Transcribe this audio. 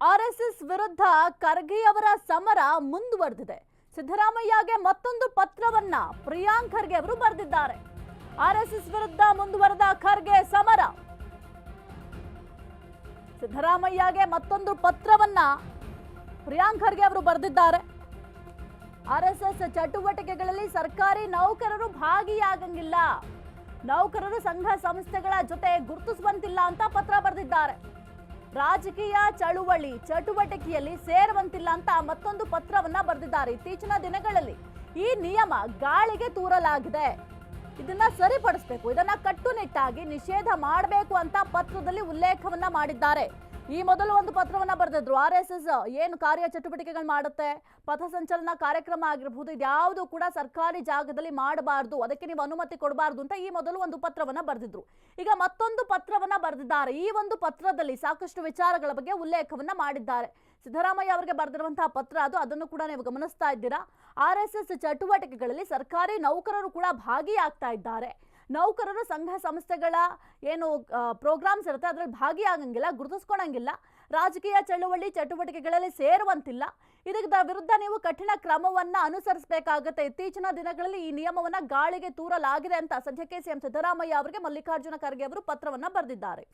RSS ವಿರುದ್ಧ ಖರ್ಗೆ ಅವರ ಸಮರ ಮುಂದುವರೆದಿದೆ. ಸಿದ್ದರಾಮಯ್ಯಗೆ ಮತ್ತೊಂದು ಪತ್ರವನ್ನ ಪ್ರಿಯಾಂಕ್ ಖರ್ಗೆ ಅವರು ಬರೆದಿದ್ದಾರೆ. ಆರ್ಎಸ್ಎಸ್ ವಿರುದ್ಧ ಮುಂದುವರೆದ ಖರ್ಗೆ ಸಮರ. ಸಿದ್ದರಾಮಯ್ಯಗೆ ಮತ್ತೊಂದು ಪತ್ರವನ್ನ ಪ್ರಿಯಾಂಕ್ ಖರ್ಗೆ ಅವರು ಬರೆದಿದ್ದಾರೆ. ಆರ್ಎಸ್ಎಸ್ ಚಟುವಟಿಕೆಗಳಲ್ಲಿ ಸರ್ಕಾರಿ ನೌಕರರು ಭಾಗಿಯಾಗಂಗಿಲ್ಲ, ನೌಕರರು ಸಂಘ ಸಂಸ್ಥೆಗಳ ಜೊತೆ ಗುರುತಿಸುವಂತಿಲ್ಲ ಅಂತ ಪತ್ರ ಬರೆದಿದ್ದಾರೆ. ರಾಜಕೀಯ ಚಟುವಟಿಕೆಯಲ್ಲಿ ಸೇರುವಂತಿಲ್ಲ ಅಂತ ಮತ್ತೊಂದು ಪತ್ರವನ್ನ ಬರೆದಿದ್ದಾರೆ. ಇತ್ತೀಚಿನ ದಿನಗಳಲ್ಲಿ ಈ ನಿಯಮ ಗಾಳಿಗೆ ತೂರಲಾಗಿದೆ, ಇದನ್ನ ಸರಿಪಡಿಸಬೇಕು, ಇದನ್ನ ಕಟ್ಟುನಿಟ್ಟಾಗಿ ನಿಷೇಧ ಮಾಡಬೇಕು ಅಂತ ಪತ್ರದಲ್ಲಿ ಉಲ್ಲೇಖವನ್ನ ಮಾಡಿದ್ದಾರೆ. ಈ ಮೊದಲು ಒಂದು ಪತ್ರವನ್ನ ಬರೆದಿದ್ರು. ಆರ್ಎಸ್ಎಸ್ ಏನು ಕಾರ್ಯ ಚಟುವಟಿಕೆಗಳು ಮಾಡುತ್ತೆ, ಪಥಸಂಚಲನ ಕಾರ್ಯಕ್ರಮ ಆಗಿರಬಹುದು, ಇದ್ಯಾವುದು ಕೂಡ ಸರ್ಕಾರಿ ಜಾಗದಲ್ಲಿ ಮಾಡಬಾರ್ದು, ಅದಕ್ಕೆ ನೀವು ಅನುಮತಿ ಕೊಡಬಾರ್ದು ಅಂತ ಈ ಮೊದಲು ಒಂದು ಪತ್ರವನ್ನ ಬರೆದಿದ್ರು. ಈಗ ಮತ್ತೊಂದು ಪತ್ರವನ್ನ ಬರೆದಿದ್ದಾರೆ. ಈ ಒಂದು ಪತ್ರದಲ್ಲಿ ಸಾಕಷ್ಟು ವಿಚಾರಗಳ ಬಗ್ಗೆ ಉಲ್ಲೇಖವನ್ನ ಮಾಡಿದ್ದಾರೆ. ಸಿದ್ದರಾಮಯ್ಯ ಅವರಿಗೆ ಬರೆದಿರುವಂತಹ ಪತ್ರ ಅದನ್ನು ಕೂಡ ನೀವು ಗಮನಿಸ್ತಾ ಇದ್ದೀರಾ. ಆರ್ಎಸ್ಎಸ್ ಚಟುವಟಿಕೆಗಳಲ್ಲಿ ಸರ್ಕಾರಿ ನೌಕರರು ಕೂಡ ಭಾಗಿಯಾಗ್ತಾ ಇದ್ದಾರೆ. ನೌಕರರು ಸಂಘ ಸಂಸ್ಥೆಗಳ ಏನು ಪ್ರೋಗ್ರಾಮ್ಸ್ ಇರುತ್ತೆ ಅದರಲ್ಲಿ ಭಾಗಿಯಾಗಂಗಿಲ್ಲ, ಗುರುತಿಸ್ಕೊಳಂಗಿಲ್ಲ, ರಾಜಕೀಯ ಚಟುವಟಿಕೆಗಳಲ್ಲಿ ಸೇರುವಂತಿಲ್ಲ. ಇದರ ವಿರುದ್ಧ ನೀವು ಕಠಿಣ ಕ್ರಮವನ್ನ ಅನುಸರಿಸಬೇಕಾಗುತ್ತೆ. ಇತ್ತೀಚಿನ ದಿನಗಳಲ್ಲಿ ಈ ನಿಯಮವನ್ನ ಗಾಳಿಗೆ ತೂರಲಾಗಿದೆ ಅಂತ ಸದ್ಯಕ್ಕೆ ಸಿಎಂ ಸಿದ್ದರಾಮಯ್ಯ ಅವರಿಗೆ ಮಲ್ಲಿಕಾರ್ಜುನ ಖರ್ಗೆ ಅವರು ಪತ್ರವನ್ನ ಬರೆದಿದ್ದಾರೆ.